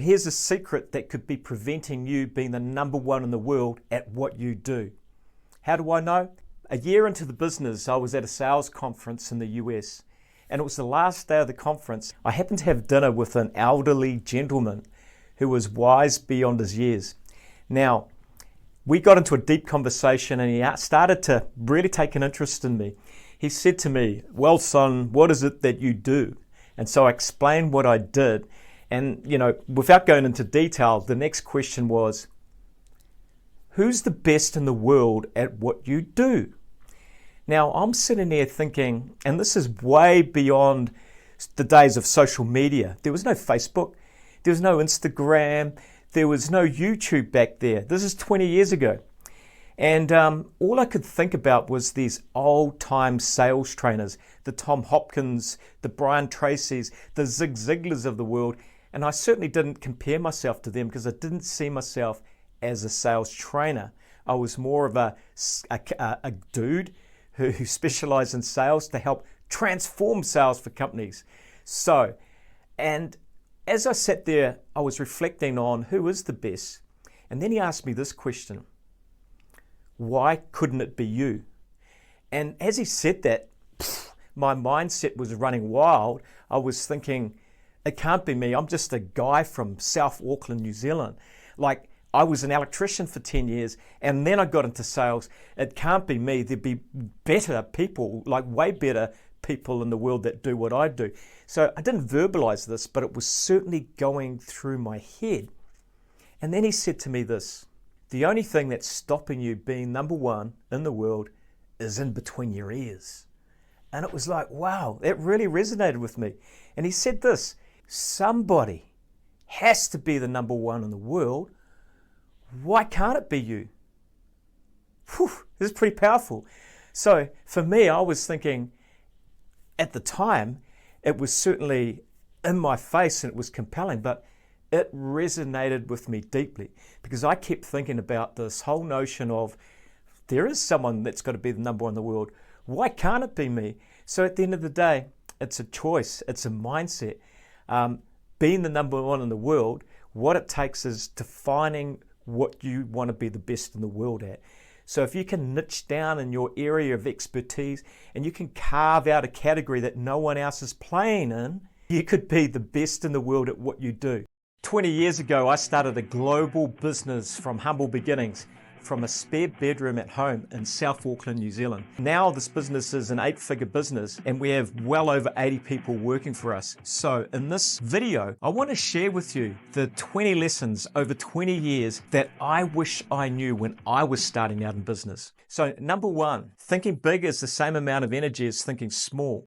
Here's a secret that could be preventing you being the number one in the world at what you do. How do I know? A year into the business, I was at a sales conference in the US, and it was the last day of the conference. I happened to have dinner with an elderly gentleman who was wise beyond his years. Now, we got into a deep conversation and he started to really take an interest in me. He said to me, "Well, son, what is it that you do?" And so I explained what I did. And, without going into detail, the next question was, who's the best in the world at what you do? Now, I'm sitting there thinking, and this is way beyond the days of social media. There was no Facebook, there was no Instagram, there was no YouTube back there. This is 20 years ago. And all I could think about was these old-time sales trainers, the Tom Hopkins, the Brian Tracys, the Zig Ziglars of the world. And I certainly didn't compare myself to them because I didn't see myself as a sales trainer. I was more of a dude who specialized in sales to help transform sales for companies. So, and as I sat there, I was reflecting on who is the best. And then he asked me this question: why couldn't it be you? And as he said that, my mindset was running wild. I was thinking, it can't be me. I'm just a guy from South Auckland, New Zealand. Like, I was an electrician for 10 years and then I got into sales. It can't be me. There'd be better people, like way better people in the world that do what I do. So I didn't verbalize this, but it was certainly going through my head. And then he said to me this: the only thing that's stopping you being number one in the world is in between your ears. And it was like, wow, that really resonated with me. And he said this: somebody has to be the number one in the world. Why can't it be you? Whew, this is pretty powerful. So for me, I was thinking, at the time, it was certainly in my face and it was compelling, but it resonated with me deeply because I kept thinking about this whole notion of there is someone that's got to be the number one in the world. Why can't it be me? So at the end of the day, it's a choice. It's a mindset. Being the number one in the world, what it takes is defining what you want to be the best in the world at. So if you can niche down in your area of expertise and you can carve out a category that no one else is playing in, you could be the best in the world at what you do. 20 years ago, I started a global business from humble beginnings, from a spare bedroom at home in South Auckland, New Zealand. Now this business is an 8-figure business and we have well over 80 people working for us. So in this video, I want to share with you the 20 lessons over 20 years that I wish I knew when I was starting out in business. So number one, thinking big is the same amount of energy as thinking small.